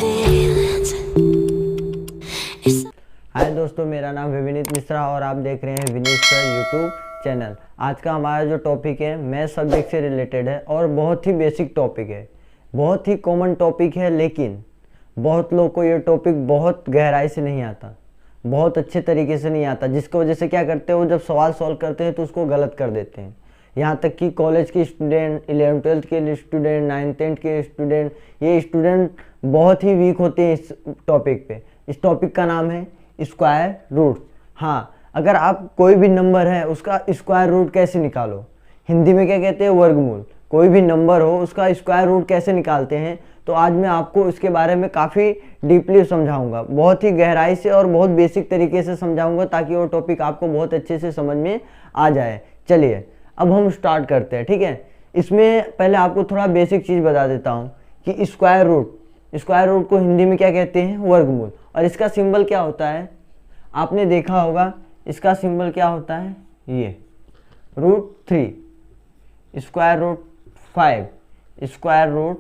feelings. It's हाय दोस्तों, मेरा नाम है विनीत मिश्रा और आप देख रहे हैं विनीत सर यूट्यूब चैनल। आज का हमारा जो टॉपिक है मैथ सब्जेक्ट से रिलेटेड है और बहुत ही बेसिक टॉपिक है, बहुत ही कॉमन टॉपिक है, लेकिन बहुत लोग को ये टॉपिक बहुत गहराई से नहीं आता, बहुत अच्छे तरीके से नहीं आता, जिसकी वजह से क्या करते हैं वो जब सवाल सॉल्व करते हैं तो उसको गलत कर देते हैं। यहाँ तक कि कॉलेज के स्टूडेंट, 11th-12th के स्टूडेंट, 9th-10th के स्टूडेंट, ये स्टूडेंट बहुत ही वीक होते हैं इस टॉपिक पे। इस टॉपिक का नाम है स्क्वायर रूट। हाँ, अगर आप कोई भी नंबर है उसका स्क्वायर रूट कैसे निकालो, हिंदी में क्या कहते हैं, वर्गमूल। कोई भी नंबर हो उसका स्क्वायर रूट कैसे निकालते हैं, तो आज मैं आपको इसके बारे में काफ़ी डीपली समझाऊंगा, बहुत ही गहराई से और बहुत बेसिक तरीके से समझाऊंगा, ताकि वो टॉपिक आपको बहुत अच्छे से समझ में आ जाए। चलिए अब हम स्टार्ट करते हैं, ठीक है। इसमें पहले आपको थोड़ा बेसिक चीज़ बता देता हूँ कि स्क्वायर रूट को हिंदी में क्या कहते हैं, वर्गमूल। और इसका सिंबल क्या होता है, आपने देखा होगा, इसका सिंबल क्या होता है, ये √3, स्क्वायर रूट 5, स्क्वायर रूट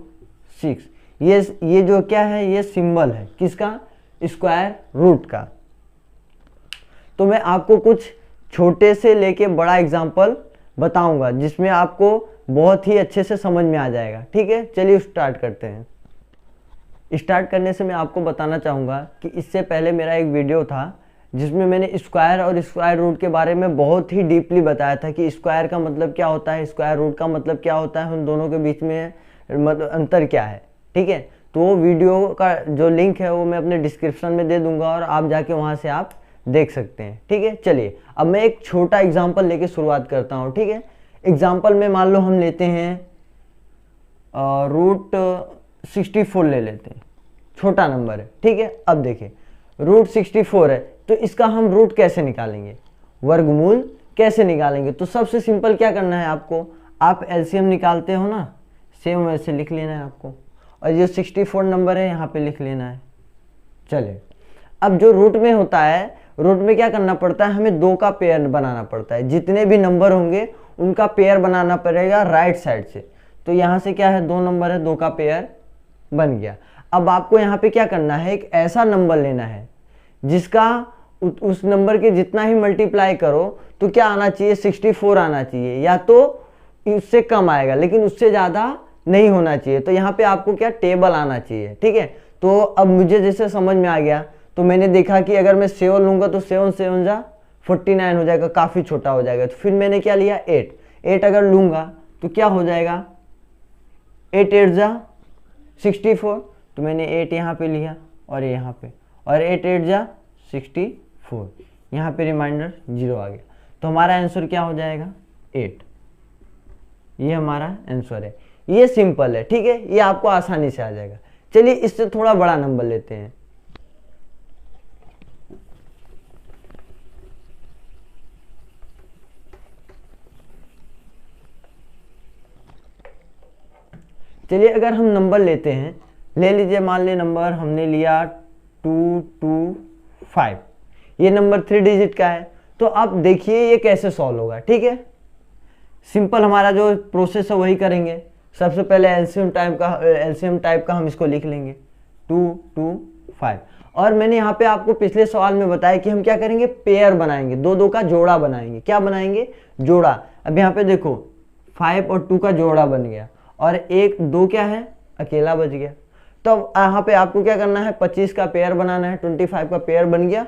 6। ये जो क्या है, ये सिंबल है किसका, स्क्वायर रूट का। तो मैं आपको कुछ छोटे से लेके बड़ा एग्जाम्पल बताऊंगा जिसमें आपको बहुत ही अच्छे से समझ में आ जाएगा, ठीक है। चलिए स्टार्ट करते हैं। स्टार्ट करने से मैं आपको बताना चाहूँगा कि इससे पहले मेरा एक वीडियो था जिसमें मैंने स्क्वायर और स्क्वायर रूट के बारे में बहुत ही डीपली बताया था कि स्क्वायर का मतलब क्या होता है, स्क्वायर रूट का मतलब क्या होता है, उन दोनों के बीच में मतलब अंतर क्या है, ठीक है। तो वो वीडियो का जो लिंक है वो मैं अपने डिस्क्रिप्शन में दे दूंगा और आप जाके वहाँ से आप देख सकते हैं, ठीक है। चलिए अब मैं एक छोटा एग्जाम्पल लेके शुरुआत करता हूँ, ठीक है। एग्जाम्पल में मान लो हम लेते हैं √64 ले लेते हैं, छोटा नंबर है, ठीक है। अब देखिए √64 है, तो इसका हम रूट कैसे निकालेंगे, वर्गमूल कैसे निकालेंगे। तो सबसे सिंपल क्या करना है आपको, आप एलसीएम निकालते हो ना, सेम वैसे लिख लेना है आपको, और ये 64 नंबर है यहाँ पे लिख लेना है। चलिए अब जो रूट में होता है, रूट में क्या करना पड़ता है, हमें 2 का पेयर बनाना पड़ता है। जितने भी नंबर होंगे उनका पेयर बनाना पड़ेगा राइट साइड से। तो यहाँ से क्या है, 2 नंबर है, 2 का पेयर बन गया। अब आपको यहाँ पे क्या करना है, एक ऐसा नंबर लेना है जिसका उस नंबर के जितना ही मल्टीप्लाई करो तो क्या आना चाहिए, 64 आना चाहिए, या तो उससे कम आएगा लेकिन उससे ज़्यादा नहीं होना चाहिए। तो यहाँ पे आपको क्या, टेबल आना चाहिए, ठीक है। तो अब मुझे जैसे समझ में आ गया, तो मैंने देखा कि अगर मैं 7 लूँगा तो 7 7 जा 49 हो जाएगा, काफ़ी छोटा हो जाएगा। तो फिर मैंने क्या लिया, 8 अगर लूँगा तो क्या हो जाएगा, 8 8 जा 64, तो मैंने 8 यहाँ पे लिया और यहाँ पे, और 8 8 जा 64, यहाँ पे रिमाइंडर 0 आ गया। तो हमारा आंसर क्या हो जाएगा, 8। ये हमारा आंसर है। ये सिंपल है, ठीक है, ये आपको आसानी से आ जाएगा। चलिए इससे थोड़ा बड़ा नंबर लेते हैं। चलिए अगर हम नंबर लेते हैं, ले लीजिए, मान ले नंबर हमने लिया 225, ये नंबर 3 डिजिट का है। तो अब देखिए ये कैसे सॉल्व होगा, ठीक है। सिंपल हमारा जो प्रोसेस है वही करेंगे। सबसे पहले एलसीएम टाइप का हम इसको लिख लेंगे 225। और मैंने यहाँ पे आपको पिछले सवाल में बताया कि हम क्या करेंगे, पेयर बनाएंगे, 2 का जोड़ा बनाएंगे। क्या बनाएंगे, जोड़ा। अब यहाँ पे देखो 5 और 2 का जोड़ा बन गया, और 1 2 क्या है, अकेला बच गया। तो यहाँ पे आपको क्या करना है, 25 का पेयर बनाना है, 25 का पेयर बन गया,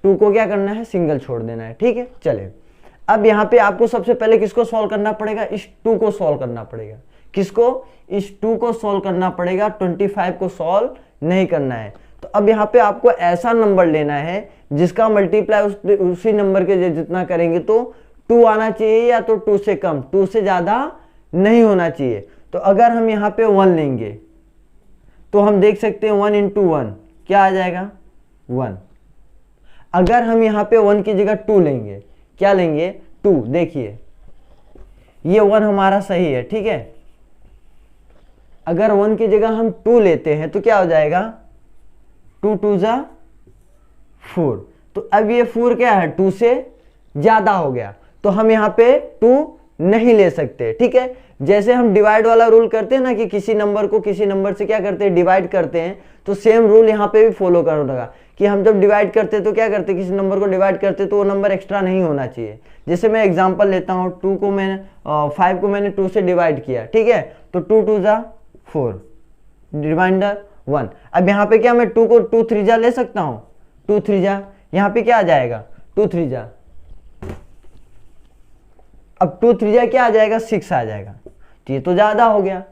2 को क्या करना है, सिंगल छोड़ देना है, ठीक है। चले अब यहाँ पे आपको सबसे पहले किसको सॉल्व करना पड़ेगा, इस 2 को सॉल्व करना पड़ेगा। किसको, इस 2 को सॉल्व करना पड़ेगा, 25 को सॉल्व नहीं करना है। तो अब यहाँ पे आपको ऐसा नंबर लेना है जिसका मल्टीप्लाई उसी नंबर के जितना करेंगे तो 2 आना चाहिए, या तो 2 से कम, 2 से ज्यादा नहीं होना चाहिए। तो अगर हम यहाँ पे 1 लेंगे तो हम देख सकते हैं 1 × 1 क्या आ जाएगा, 1। अगर हम यहाँ पे 1 की जगह 2 लेंगे, क्या लेंगे, 2, देखिए ये 1 हमारा सही है, ठीक है। अगर 1 की जगह हम 2 लेते हैं तो क्या हो जाएगा, 2 2 जा 4। तो अब ये 4 क्या है, 2 से ज्यादा हो गया, तो हम यहाँ पे 2 नहीं ले सकते। ठीक है, जैसे हम डिवाइड वाला रूल करते हैं ना कि किसी नंबर को किसी नंबर से क्या करते हैं, डिवाइड करते हैं, तो सेम रूल यहाँ पे भी फॉलो करना कि हम जब डिवाइड करते हैं तो क्या करते हैं, किसी नंबर को डिवाइड करते हैं तो वो नंबर एक्स्ट्रा नहीं होना चाहिए। जैसे मैं एग्जांपल लेता हूँ, 5 को मैंने 2 से डिवाइड किया, ठीक है, तो 2 2 जा 4, रिमाइंडर 1। अब यहाँ पे क्या मैं 2 को 2 3 जा ले सकता हूँ, 2 3 जा, यहाँ पे क्या आ जाएगा 2 3 जा, अब 2 3 जा क्या आ जाएगा 6 आ जाएगा। तो ये तो ज़्यादा हो गया।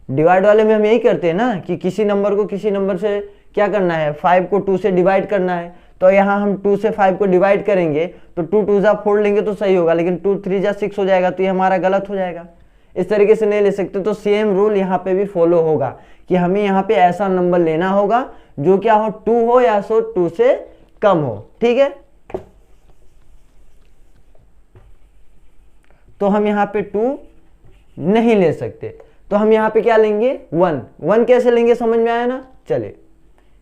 डिवाइड वाले में हम यही करते हैं ना कि किसी नंबर को किसी नंबर से क्या करना है, 5 को 2 से डिवाइड करना है, तो यहाँ हम 2 से 5 को डिवाइड करेंगे तो 2 2 जा 4 लेंगे तो सही होगा, लेकिन 2 3 जा 6 हो जाएगा, तो ये हमारा गलत हो जाएगा। इस तरीके से नहीं ले सकते। तो सेम रूल यहाँ पे भी फॉलो होगा कि हमें यहाँ पे ऐसा नंबर लेना होगा जो क्या हो, 2 हो या 2 से कम हो। ठीक है, तो हम यहाँ पे 2 नहीं ले सकते, तो हम यहाँ पे क्या लेंगे 1 कैसे लेंगे, समझ में आया ना। चलिए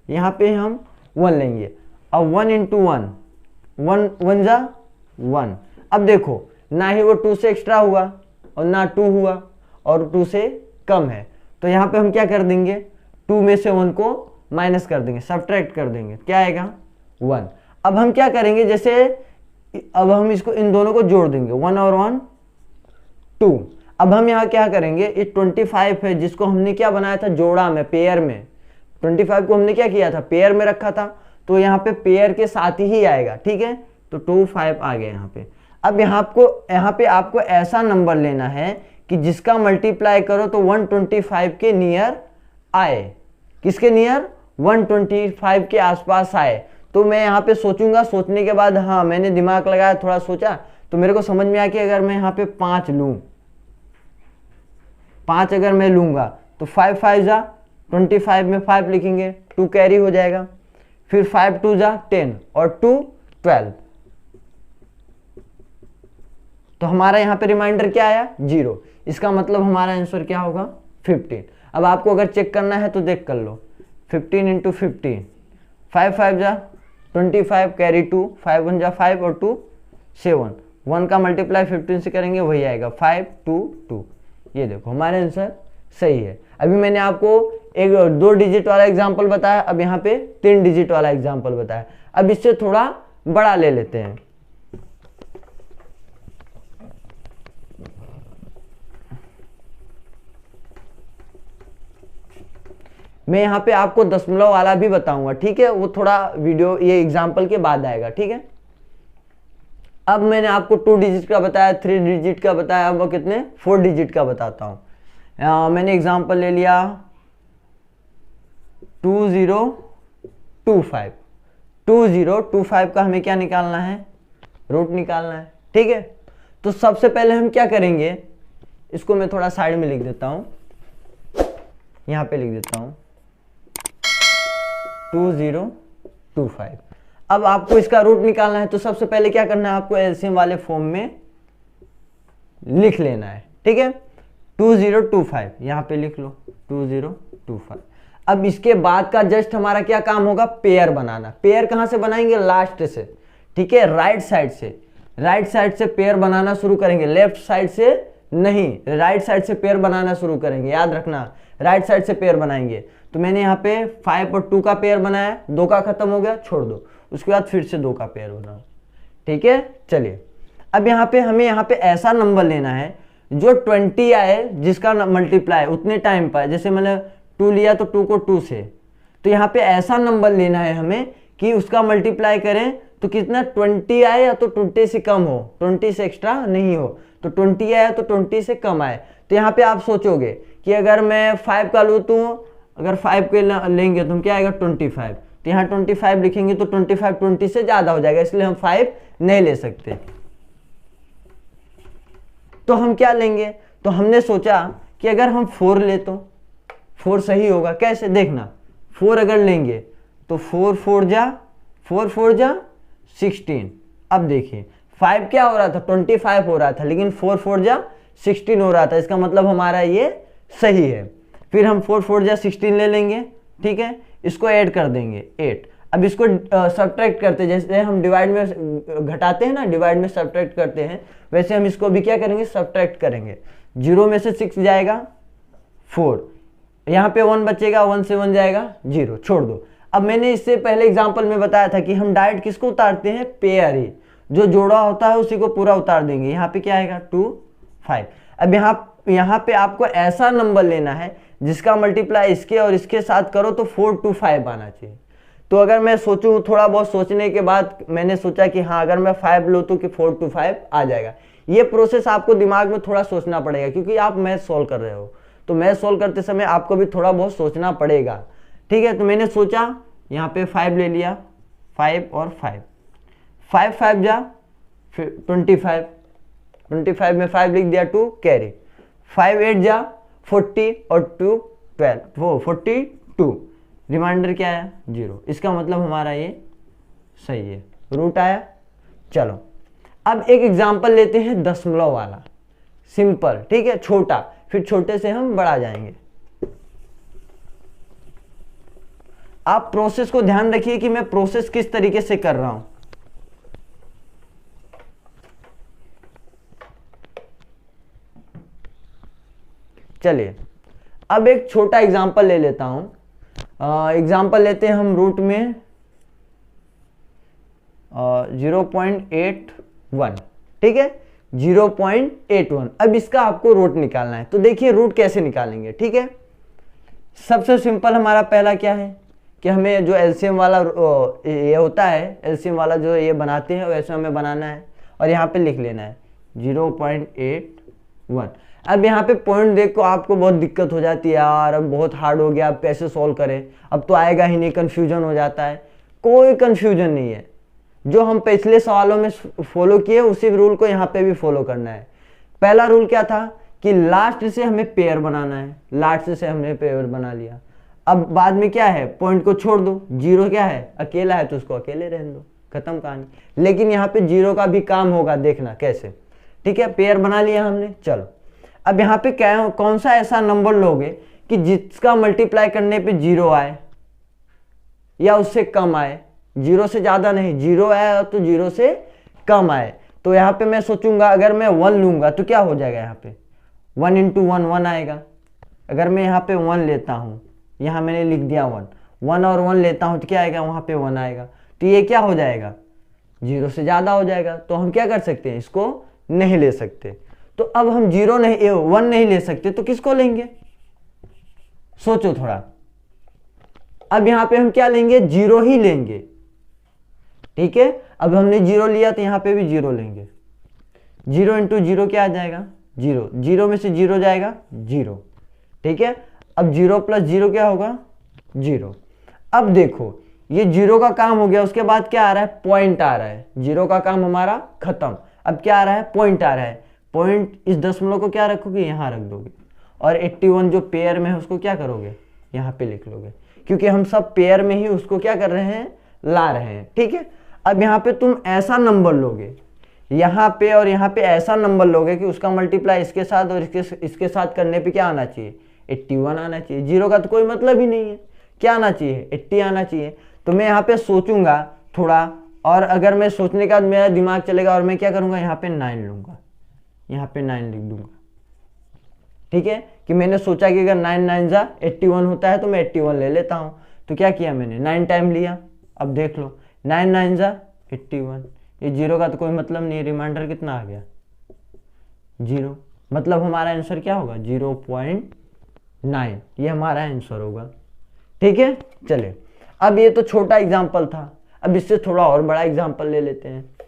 यहाँ पे हम 1 लेंगे। अब 1 × 1 1 जा 1। अब देखो ना ही वो 2 से एक्स्ट्रा हुआ और ना 2 हुआ और 2 से कम है, तो यहाँ पे हम क्या कर देंगे, 2 में से 1 को माइनस कर देंगे, सब्ट्रैक्ट कर देंगे, क्या आएगा 1। अब हम क्या करेंगे, जैसे अब हम इसको इन दोनों को जोड़ देंगे, 1 और 1 2। अब हम यहाँ क्या करेंगे, ये 25 है जिसको हमने क्या बनाया था, जोड़ा में, पेयर में। 25 को हमने क्या किया था, पेयर में रखा था, तो यहाँ पे पेयर के साथ ही आएगा। ठीक है, तो 2 5 आ गया यहाँ पे। अब यहाँ पे आपको ऐसा नंबर लेना है कि जिसका मल्टीप्लाई करो तो 125 के नियर आए। किसके नियर, 125 के आसपास आए। तो मैं यहाँ पे सोचूंगा, सोचने के बाद हाँ मैंने दिमाग लगाया, थोड़ा सोचा, तो मेरे को समझ में आया कि अगर मैं यहाँ पे 5 लूँ, 5 अगर मैं लूँगा तो 5 5 जा 25 में 5 लिखेंगे, 2 कैरी हो जाएगा, फिर 5 2 जा 10 और 2 12, तो हमारा यहाँ पे रिमाइंडर क्या आया 0। इसका मतलब हमारा आंसर क्या होगा 15। अब आपको अगर चेक करना है तो देख कर लो, 15 × 15, 5 5 जा 25 कैरी 2, 5 1 जा 5 और 2 7, 1 का मल्टीप्लाई 15 से करेंगे वही आएगा 5 2 2। ये देखो हमारा आंसर सही है। अभी मैंने आपको एक 2 डिजिट वाला एग्जांपल बताया, अब यहाँ पे 3 डिजिट वाला एग्जांपल बताया। अब इससे थोड़ा बड़ा ले लेते हैं। मैं यहाँ पे आपको दशमलव वाला भी बताऊंगा, ठीक है, वो थोड़ा वीडियो ये एग्जांपल के बाद आएगा। ठीक है, अब मैंने आपको 2 डिजिट का बताया, 3 डिजिट का बताया, अब कितने 4 डिजिट का बताता हूँ। मैंने एग्जांपल ले लिया 2025। 2025 का हमें क्या निकालना है, रूट निकालना है। ठीक है, तो सबसे पहले हम क्या करेंगे, इसको मैं थोड़ा साइड में लिख देता हूँ, यहाँ पे लिख देता हूँ 2025। अब आपको इसका रूट निकालना है, तो सबसे पहले क्या करना है, आपको एलसीएम वाले फॉर्म में लिख लेना है। ठीक है, 2025 यहाँ पे लिख लो 2025। अब इसके बाद का जस्ट हमारा क्या काम होगा, पेयर बनाना। पेयर कहाँ से बनाएंगे, लास्ट से। ठीक है, राइट साइड से, राइट साइड से पेयर बनाना शुरू करेंगे, लेफ्ट साइड से नहीं, राइट साइड से पेयर बनाना शुरू करेंगे। याद रखना, राइट साइड से पेयर बनाएंगे। तो मैंने यहाँ पे 5 और 2 का पेयर बनाया, 2 का खत्म हो गया, छोड़ दो, उसके बाद फिर से 2 का पेयर बनाओ। ठीक है, चलिए अब यहाँ पे हमें यहाँ पे ऐसा नंबर लेना है जो 20 आए, जिसका मल्टीप्लाई उतने टाइम पर, जैसे मैंने 2 लिया तो 2 को 2 से, तो यहाँ पे ऐसा नंबर लेना है हमें कि उसका मल्टीप्लाई करें तो कितना 20 आए या तो 20 से कम हो, 20 से एक्स्ट्रा नहीं हो। तो 20 आया तो 20 से कम आए। तो यहाँ पे आप सोचोगे कि अगर मैं 5 का लूँ तो अगर 5 के लेंगे तो क्या आएगा 25, तो यहाँ 25 लिखेंगे तो 25 20 से ज़्यादा हो जाएगा, इसलिए हम 5 नहीं ले सकते। तो हम क्या लेंगे, तो हमने सोचा कि अगर हम 4 ले तो 4 सही होगा। कैसे, देखना 4 अगर लेंगे तो 4 4 जा 16। अब देखिए 5 क्या हो रहा था, 25 हो रहा था, लेकिन 4 4 जा 16 हो रहा था, इसका मतलब हमारा ये सही है। फिर हम 4 4 जा 16 ले लेंगे। ठीक है, इसको ऐड कर देंगे 8। अब इसको सब्ट्रैक्ट करते हैं, जैसे हम डिवाइड में घटाते हैं ना, डिवाइड में सब्ट्रैक्ट करते हैं, वैसे हम इसको भी क्या करेंगे, सब्ट्रैक्ट करेंगे। 0 में से 6 जाएगा 4, यहाँ पे 1 बचेगा, 1 से 1 जाएगा 0, छोड़ दो। अब मैंने इससे पहले एग्जांपल में बताया था कि हम डायरेक्ट किसको उतारते हैं, पेयर ही, जो जोड़ा होता है उसी को पूरा उतार देंगे। यहाँ पे क्या आएगा 2 5। अब यहाँ पे आपको ऐसा नंबर लेना है जिसका मल्टीप्लाई इसके और इसके साथ करो तो 4 to 5 आना चाहिए। तो अगर मैं सोचूं, थोड़ा बहुत सोचने के बाद मैंने सोचा कि हाँ अगर मैं 5 लूँ तो कि 4 to 5 आ जाएगा। ये प्रोसेस आपको दिमाग में थोड़ा सोचना पड़ेगा क्योंकि आप मैथ सोल्व कर रहे हो, तो मैथ सोल्व करते समय आपको भी थोड़ा बहुत सोचना पड़ेगा। ठीक है, तो मैंने सोचा यहाँ पे 5 ले लिया, 5 और 5, 5 5 जा 25, 25 में 5 लिख दिया, 2 कैरी, 5 8 जा 40 और 2 12, वो 42, रिमाइंडर क्या आया 0। इसका मतलब हमारा ये सही है, रूट आया। चलो अब एक एग्जांपल लेते हैं दशमलव वाला, सिंपल, ठीक है, छोटा, फिर छोटे से हम बढ़ा जाएंगे। आप प्रोसेस को ध्यान रखिए कि मैं प्रोसेस किस तरीके से कर रहा हूं। चलिए अब एक छोटा एग्जांपल ले लेता हूं। एग्जांपल लेते हैं हम रूट में 0.81, ठीक है, 0.81। अब इसका आपको रूट निकालना है, तो देखिए रूट कैसे निकालेंगे। ठीक है, सबसे सिंपल हमारा पहला क्या है कि हमें जो एलसीएम वाला ये होता है, एलसीएम वाला जो ये बनाते हैं वैसे हमें बनाना है और यहाँ पे लिख लेना है 0.81। अब यहाँ पे पॉइंट देख को आपको बहुत दिक्कत हो जाती है, यार अब बहुत हार्ड हो गया, अब कैसे सॉल्व करें, अब तो आएगा ही नहीं, कन्फ्यूजन हो जाता है। कोई कन्फ्यूजन नहीं है, जो हम पिछले सवालों में फॉलो किए उसी रूल को यहाँ पे भी फॉलो करना है। पहला रूल क्या था कि लास्ट से हमें पेयर बनाना है, लास्ट से हमने पेयर बना लिया। अब बाद में क्या है, पॉइंट को छोड़ दो, 0 क्या है, अकेला है तो उसको अकेले रहने दो, खत्म कहानी। लेकिन यहाँ पे 0 का भी काम होगा, देखना कैसे। ठीक है, पेयर बना लिया हमने। चलो अब यहाँ पे क्या, कौन सा ऐसा नंबर लोगे कि जिसका मल्टीप्लाई करने पे 0 आए या उससे कम आए, 0 से ज्यादा नहीं, 0 आया तो 0 से कम आए। तो यहाँ पे मैं सोचूंगा अगर मैं 1 लूंगा तो क्या हो जाएगा, यहाँ पे 1 into 1 1 आएगा। अगर मैं यहाँ पे 1 लेता हूँ, यहाँ मैंने लिख दिया 1, 1 और 1 लेता हूँ तो क्या आएगा, वहाँ पे 1 आएगा। तो ये क्या हो जाएगा, 0 से ज़्यादा हो जाएगा। तो हम क्या कर सकते हैं, इसको नहीं ले सकते। तो अब हम 1 नहीं ले सकते तो किसको लेंगे, सोचो थोड़ा। अब यहाँ पे हम क्या लेंगे, 0 ही लेंगे। ठीक है, अब हमने 0 लिया तो यहाँ पे भी 0 लेंगे। 0 into 0 क्या आ जाएगा, 0, 0 में से 0 जाएगा 0। ठीक है, अब 0 + 0 क्या होगा, 0। अब देखो ये 0 का काम हो गया, उसके बाद क्या आ रहा है, पॉइंट आ रहा है। 0 का काम हमारा खत्म, अब क्या आ रहा है, पॉइंट आ रहा है। पॉइंट इस दशमलव को क्या रखोगे, यहाँ रख दोगे, और 81 जो पेयर में है उसको क्या करोगे, यहाँ पे लिख लोगे, क्योंकि हम सब पेयर में ही उसको क्या कर रहे हैं, ला रहे हैं। ठीक है, अब यहाँ पे तुम ऐसा नंबर लोगे, यहाँ पे और यहाँ पे ऐसा नंबर लोगे कि उसका मल्टीप्लाई इसके साथ और इसके साथ करने पे क्या आना चाहिए, 81 आना चाहिए। 0 का तो कोई मतलब ही नहीं है, क्या आना चाहिए, 80 आना चाहिए। तो मैं यहाँ पे सोचूंगा थोड़ा, और अगर मैं सोचने के बाद मेरा दिमाग चलेगा और मैं क्या करूँगा, यहाँ पे 9 लूँगा, यहाँ पे 9 लिख दूंगा। ठीक है, कि मैंने सोचा कि अगर 9 9 जा 81 होता है तो मैं 81 ले लेता हूँ। तो क्या किया मैंने, 9 टाइम लिया। अब देख लो 9 9 जा 81, ये 0 का तो कोई मतलब नहीं, रिमाइंडर कितना आ गया, 0। मतलब हमारा आंसर क्या होगा, 0.9, ये हमारा आंसर होगा। ठीक है, चलिए अब ये तो छोटा एग्जाम्पल था, अब इससे थोड़ा और बड़ा एग्जाम्पल ले लेते हैं।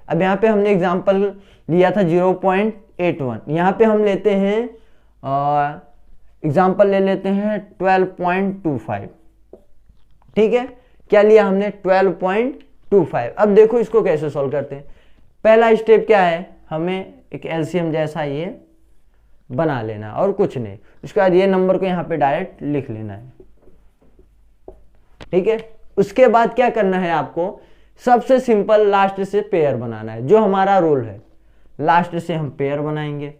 अब यहाँ पे हमने एग्जाम्पल लिया था 0.81, यहाँ पे हम लेते हैं एग्जाम्पल ले लेते हैं 12.25। ठीक है, क्या लिया हमने, 12.25। अब देखो इसको कैसे सॉल्व करते हैं। पहला स्टेप क्या है, हमें एक एलसीएम जैसा ये बना लेना और कुछ नहीं। उसके बाद ये नंबर को यहाँ पे डायरेक्ट लिख लेना है। ठीक है, उसके बाद क्या करना है आपको, सबसे सिंपल लास्ट से पेयर बनाना है, जो हमारा रूल है। लास्ट से हम पेयर बनाएंगे।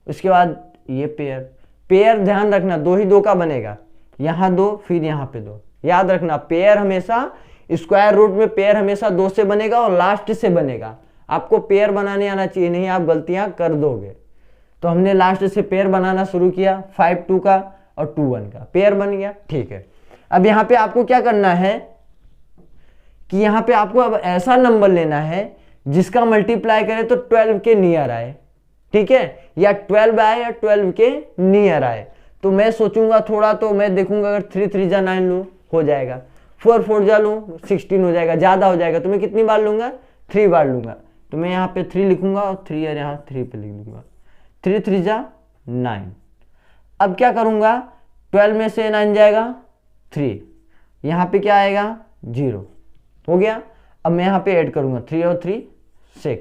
उसके बाद ये पेयर, पेयर ध्यान रखना 2 ही 2 का बनेगा, यहाँ 2 फिर यहाँ पे 2। याद रखना पेयर हमेशा स्क्वायर रूट में पेयर हमेशा 2 से बनेगा और लास्ट से बनेगा। आपको पेयर बनाने आना चाहिए, नहीं आप गलतियां कर दोगे। तो हमने लास्ट से पेयर बनाना शुरू किया, 5 2 का और 2 1 का पेयर बन गया। ठीक है, अब यहाँ पे आपको क्या करना है कि यहाँ पे आपको अब ऐसा नंबर लेना है जिसका मल्टीप्लाई करें तो 12 के नियर आए। ठीक है, या 12 आए या 12 के नियर आए। तो मैं सोचूंगा थोड़ा, तो मैं देखूंगा अगर 3 3 जा 9 लूँ हो जाएगा, 4 4 जा लूँ 16 हो जाएगा, ज़्यादा हो जाएगा तो मैं कितनी बार लूँगा, 3 बार लूँगा। तो मैं यहाँ पे 3 लिखूंगा और 3 और यहाँ 3 पे लिख लूँगा, 3 3 जा 9। अब क्या करूँगा, 12 में से 9 जाएगा 3, यहाँ पे क्या आएगा 0 हो गया। अब मैं यहाँ पे ऐड करूँगा 3 और 3 6।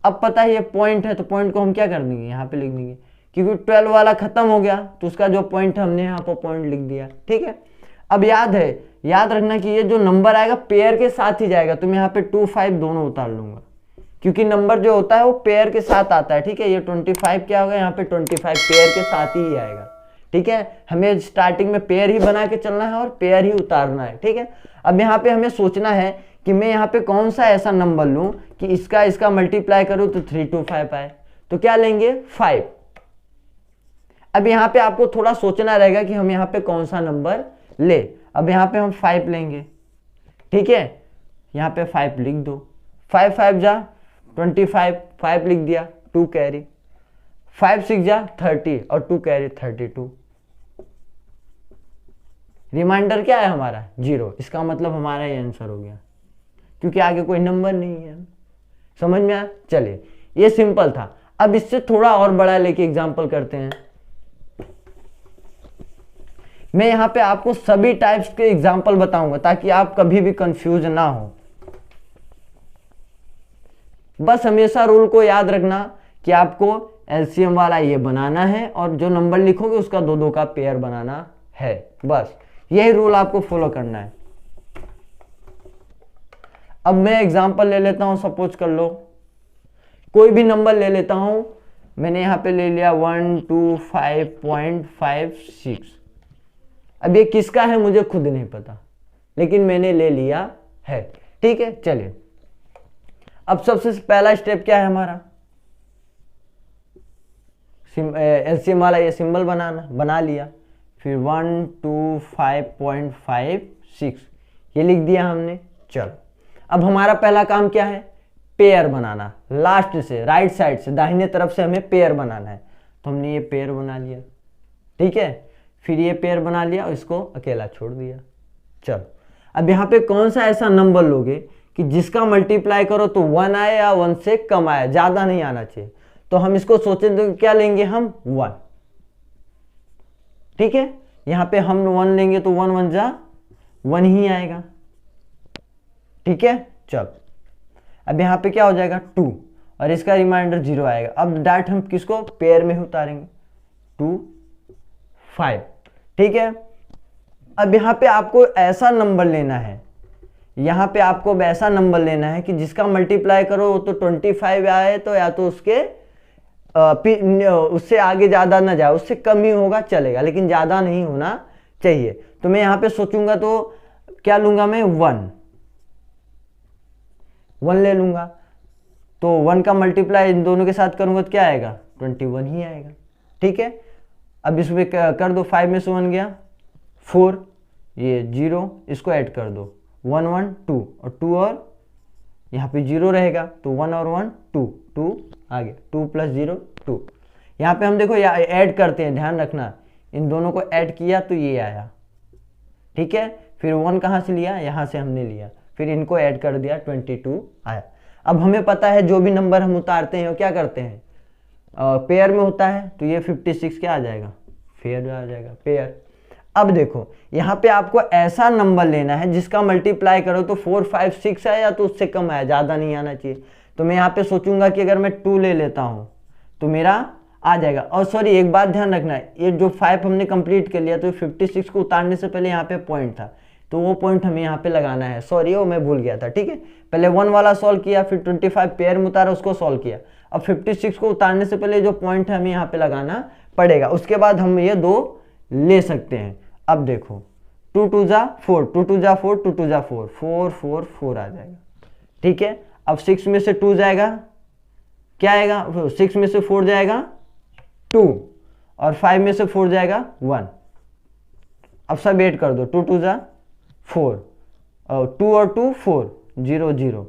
अब पता है ये पॉइंट है तो पॉइंट को हम क्या कर देंगे, यहाँ पे लिख देंगे, क्योंकि 12 वाला खत्म हो गया तो उसका जो पॉइंट है हमने यहाँ पर पॉइंट लिख दिया। ठीक है, अब याद रखना कि ये जो नंबर आएगा पेयर के साथ ही जाएगा। तो मैं यहाँ पे 2 5 दोनों उतार लूंगा, क्योंकि नंबर जो होता है वो पेयर के साथ आता है। ठीक है, ये 25 क्या होगा, यहाँ पे 25 पेयर के साथ ही आएगा। ठीक है, हमें स्टार्टिंग में पेयर ही बना के चलना है और पेयर ही उतारना है। ठीक है, अब यहाँ पे हमें सोचना है कि मैं यहाँ पे कौन सा ऐसा नंबर लूँ कि इसका मल्टीप्लाई करूँ तो 3 2 5 आए। तो क्या लेंगे 5। अब यहाँ पे आपको थोड़ा सोचना रहेगा कि हम यहाँ पे कौन सा नंबर ले। अब यहाँ पे हम 5 लेंगे। ठीक है, यहाँ पे 5 लिख दो, 5 5 जा 25, 5 लिख दिया, 2 कैरी, 5 6 जा 30 और 2 कैरी 32। रिमाइंडर क्या है हमारा 0, इसका मतलब हमारा ये आंसर हो गया, क्योंकि आगे कोई नंबर नहीं है। समझ में आया? चलिए, ये सिंपल था। अब इससे थोड़ा और बड़ा लेके एग्जांपल करते हैं। मैं यहाँ पे आपको सभी टाइप्स के एग्जांपल बताऊंगा ताकि आप कभी भी कंफ्यूज ना हो। बस हमेशा रूल को याद रखना कि आपको एलसीएम वाला ये बनाना है और जो नंबर लिखोगे उसका 2 2 का पेयर बनाना है। बस यही रूल आपको फॉलो करना है। अब मैं एग्जांपल ले लेता हूं, सपोज कर लो कोई भी नंबर ले लेता हूं। मैंने यहां पे ले लिया 125.56। अब ये किसका है मुझे खुद नहीं पता, लेकिन मैंने ले लिया है। ठीक है, चलिए अब सबसे पहला स्टेप क्या है हमारा, एलसीएम वाला ये सिंबल बना लिया। फिर 125.56 ये लिख दिया हमने। चलो अब हमारा पहला काम क्या है, पेयर बनाना। लास्ट से राइट साइड से दाहिने तरफ से हमें पेयर बनाना है। तो हमने ये पेयर बना लिया। ठीक है, फिर ये पेयर बना लिया और इसको अकेला छोड़ दिया। चलो अब यहाँ पे कौन सा ऐसा नंबर लोगे कि जिसका मल्टीप्लाई करो तो 1 आए या 1 से कम आए, ज़्यादा नहीं आना चाहिए। तो हम इसको सोचें तो क्या लेंगे हम 1। ठीक है, यहाँ पे हम 1 लेंगे तो 1 1 जा 1 ही आएगा। ठीक है, चलो अब यहाँ पे क्या हो जाएगा 2 और इसका रिमाइंडर 0 आएगा। अब डायरेक्ट हम किसको पेयर में ही उतारेंगे 2 5। ठीक है, अब यहाँ पे आपको ऐसा नंबर लेना है, यहाँ पे आपको ऐसा नंबर लेना है कि जिसका मल्टीप्लाई करो तो 25 आए तो या तो उससे आगे ज़्यादा ना जाए, उससे कम ही होगा चलेगा, लेकिन ज़्यादा नहीं होना चाहिए। तो मैं यहाँ पे सोचूंगा तो क्या लूँगा मैं 1 ले लूँगा। तो 1 का मल्टीप्लाई इन दोनों के साथ करूँगा तो क्या आएगा 21 ही आएगा। ठीक है, अब इसमें कर दो, 5 में से 1 गया 4, ये 0, इसको ऐड कर दो 1 1 2 और 2 और यहाँ पे 0 रहेगा तो 1 और 1 2 आ गया, 2 + 0 2। यहाँ पे हम देखो ऐड करते हैं, ध्यान रखना इन दोनों को ऐड किया तो ये आया। ठीक है, फिर 1 कहाँ से लिया, यहाँ से हमने लिया, फिर इनको ऐड कर दिया 22 आया। अब हमें पता है जो भी नंबर हम उतारते हैं वो क्या करते हैं पेयर में होता है। तो ये 56 क्या आ जाएगा, फेयर आ जाएगा, पेयर। अब देखो यहाँ पे आपको ऐसा नंबर लेना है जिसका मल्टीप्लाई करो तो 4 5 6 आए या तो उससे कम आया, ज़्यादा नहीं आना चाहिए। तो मैं यहाँ पे सोचूंगा कि अगर मैं 2 ले लेता हूँ तो मेरा आ जाएगा। और सॉरी एक बात ध्यान रखना है, ये जो 5 हमने कंप्लीट कर लिया तो 56 को उतारने से पहले यहाँ पे पॉइंट था, तो वो पॉइंट हमें यहाँ पे लगाना है। सॉरी वो मैं भूल गया था, ठीक है। पहले 1 वाला सॉल्व किया, फिर 25 पेयर में उतारा, उसको सॉल्व किया। अब 56 को उतारने से पहले जो पॉइंट है हमें यहाँ पे लगाना पड़ेगा, उसके बाद हम ये 2 ले सकते हैं। अब देखो 2 2 जा 4, 2 2 जा 4, 2 2 जा 4, 4 4 4 आ जाएगा, ठीक है। अब 6 में से 2 जाएगा, क्या आएगा, 6 में से 4 जाएगा 2, और 5 में से 4 जाएगा 1। अब सब ऐड कर दो, 2 2 जा 4, और 2 और 2 4, 0 0,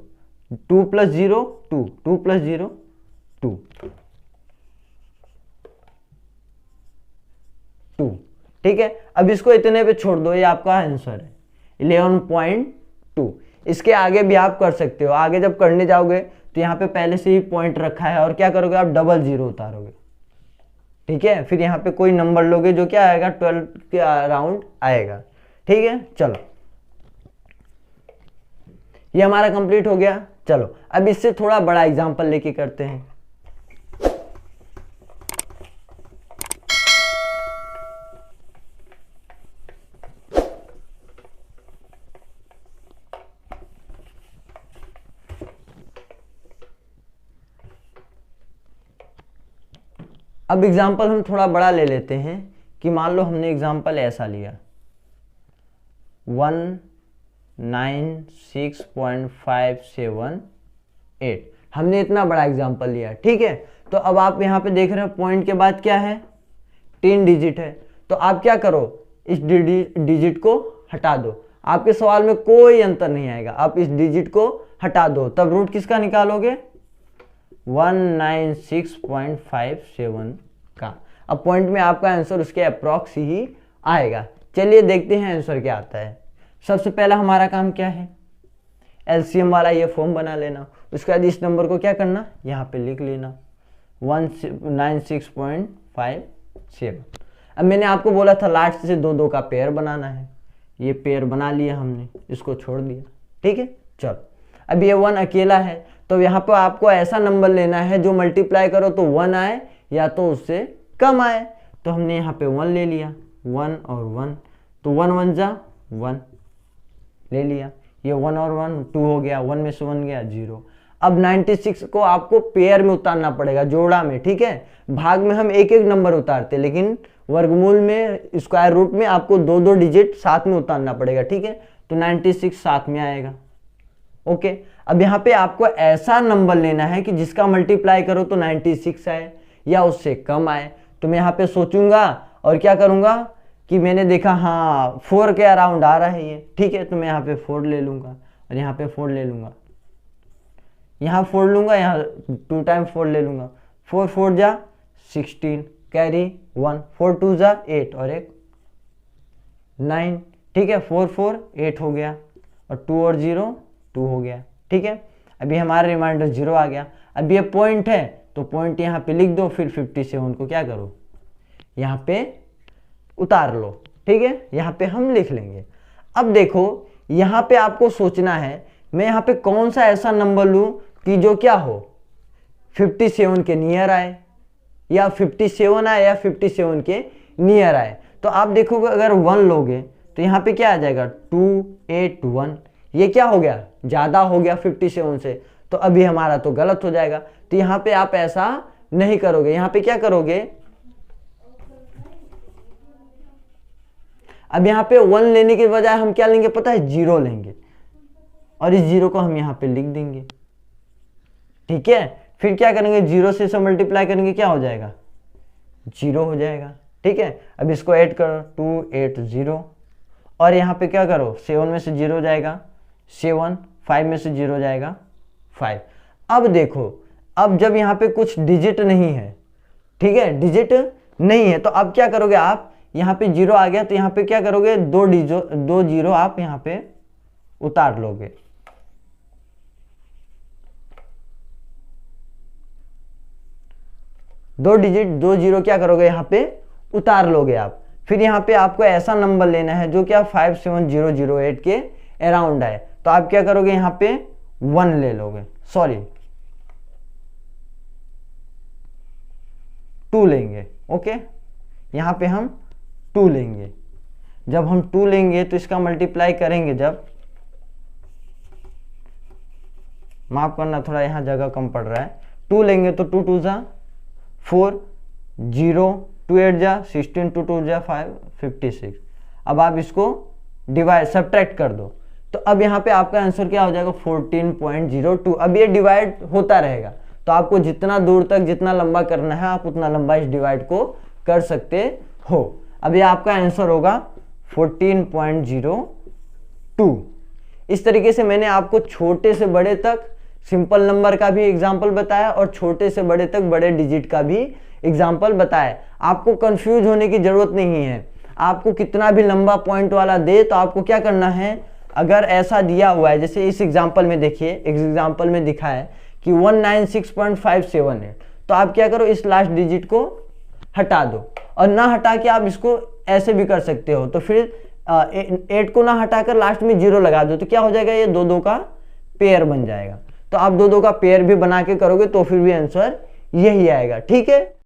2 प्लस 0 2, 2 प्लस 0 2, 2, ठीक है। अब इसको इतने पे छोड़ दो, ये आपका आंसर है 11.2। इसके आगे भी आप कर सकते हो, आगे जब करने जाओगे तो यहाँ पे पहले से ही पॉइंट रखा है, और क्या करोगे आप, डबल 0 उतारोगे, ठीक है। फिर यहाँ पे कोई नंबर लोगे जो क्या आएगा, 12 के अराउंड आएगा, ठीक है। चलो ये हमारा कंप्लीट हो गया। चलो अब इससे थोड़ा बड़ा एग्जांपल लेके करते हैं। अब एग्जाम्पल हम थोड़ा बड़ा ले लेते हैं कि मान लो हमने एग्जाम्पल ऐसा लिया 196.578, हमने इतना बड़ा एग्जाम्पल लिया, ठीक है। तो अब आप यहाँ पे देख रहे हो पॉइंट के बाद क्या है, 3 डिजिट है। तो आप क्या करो, इस डिजिट को हटा दो, आपके सवाल में कोई अंतर नहीं आएगा। आप इस डिजिट को हटा दो, तब रूट किसका निकालोगे, 196.57 का। अब पॉइंट में आपका आंसर उसके अप्रॉक्स ही आएगा। चलिए देखते हैं आंसर क्या आता है। सबसे पहला हमारा काम क्या है, एलसीएम वाला ये फॉर्म बना लेना। उसके बाद इस नंबर को क्या करना, यहाँ पे लिख लेना 196.57। अब मैंने आपको बोला था लास्ट से 2 2 का पेयर बनाना है, ये पेयर बना लिया हमने, इसको छोड़ दिया, ठीक है। चलो अब ये 1 अकेला है, तो यहाँ पर आपको ऐसा नंबर लेना है जो मल्टीप्लाई करो तो 1 आए या तो उससे कम आए। तो हमने यहाँ पे 1 ले लिया, 1 और 1, तो 1 1 जा 1 ले लिया, ये 1 और 1 2 हो गया, 1 में से 1 गया 0। अब 96 को आपको पेयर में उतारना पड़ेगा, जोड़ा में, ठीक है। भाग में हम एक एक नंबर उतारते, लेकिन वर्गमूल में, स्क्वायर रूट में आपको 2 2 डिजिट साथ में उतारना पड़ेगा, ठीक है। तो 96 साथ में आएगा, ओके। अब यहाँ पे आपको ऐसा नंबर लेना है कि जिसका मल्टीप्लाई करो तो 96 आए या उससे कम आए। तो मैं यहाँ पे सोचूंगा और क्या करूंगा कि मैंने देखा हाँ 4 के अराउंड आ रहा है ये, ठीक है। तो मैं यहाँ पे 4 ले लूंगा और यहाँ पे 4 ले लूंगा, यहाँ 4 लूंगा, यहाँ 2 टाइम 4 ले लूंगा, 4 4 जा 16, कैरी 1, 4 2 जा 8 और एक 9, ठीक है। 4 4 8 हो गया, और 2 और 0 2 हो गया, ठीक है। अभी हमारा रिमाइंडर 0 आ गया। अब ये पॉइंट है तो पॉइंट यहाँ पे लिख दो, फिर 57 को क्या करो, यहाँ पे उतार लो, ठीक है। यहाँ पे हम लिख लेंगे। अब देखो यहाँ पे आपको सोचना है मैं यहाँ पे कौन सा ऐसा नंबर लूँ कि जो क्या हो 57 के नियर आए, या 57 आए या 57 के नियर आए। तो आप देखोगे अगर 1 लोगे तो यहाँ पे क्या आ जाएगा 2 8 1, ये क्या हो गया, ज़्यादा हो गया 57 से, तो अभी हमारा तो गलत हो जाएगा। तो यहाँ पे आप ऐसा नहीं करोगे, यहाँ पे क्या करोगे, अब यहाँ पे 1 लेने के बजाय हम क्या लेंगे पता है, 0 लेंगे, और इस 0 को हम यहाँ पे लिख देंगे, ठीक है। फिर क्या करेंगे, 0 से मल्टीप्लाई करेंगे, क्या हो जाएगा, 0 हो जाएगा, ठीक है। अब इसको ऐड करो 2 8 0, और यहाँ पे क्या करो 7 में से 0 जाएगा 7, 5 में से 0 जाएगा 5। अब देखो अब जब यहाँ पे कुछ डिजिट नहीं है, ठीक है, डिजिट नहीं है, तो अब क्या करोगे आप, यहाँ पे 0 आ गया तो यहाँ पे क्या करोगे, 2 0 आप यहाँ पे उतार लोगे, दो डिजिट 2 0 क्या करोगे यहाँ पे उतार लोगे आप। फिर यहाँ पे आपको ऐसा नंबर लेना है जो क्या 57008 के अराउंड है। तो आप क्या करोगे, यहाँ पे 1 ले लोगे, सॉरी 2 लेंगे, ओके। यहाँ पे हम 2 लेंगे, जब हम 2 लेंगे तो इसका मल्टीप्लाई करेंगे, जब माफ करना थोड़ा यहाँ जगह कम पड़ रहा है, 2 लेंगे तो 2 2 जा 4, 0 2 8 जा 16, 2 2 जा 5 56। अब आप इसको डिवाइड सब्ट्रैक्ट कर दो तो अब यहाँ पे आपका आंसर क्या हो जाएगा 14.02। अब ये डिवाइड होता रहेगा, तो आपको जितना दूर तक जितना लंबा करना है आप उतना लंबा इस डिवाइड को कर सकते हो। अब ये आपका आंसर होगा 14.02। इस तरीके से मैंने आपको छोटे से बड़े तक सिंपल नंबर का भी एग्जाम्पल बताया और छोटे से बड़े तक बड़े डिजिट का भी एग्जाम्पल बताया। आपको कंफ्यूज होने की जरूरत नहीं है। आपको कितना भी लंबा पॉइंट वाला दे तो आपको क्या करना है, अगर ऐसा दिया हुआ है जैसे इस एग्जाम्पल में देखिए, इस एग्जाम्पल में दिखा है कि 196.57 है, तो आप क्या करो इस लास्ट डिजिट को हटा दो, और ना हटा के आप इसको ऐसे भी कर सकते हो। तो फिर 8 को ना हटाकर लास्ट में 0 लगा दो, तो क्या हो जाएगा, ये 2 2 का पेयर बन जाएगा। तो आप 2 2 का पेयर भी बना के करोगे तो फिर भी आंसर यही आएगा। ठीक है।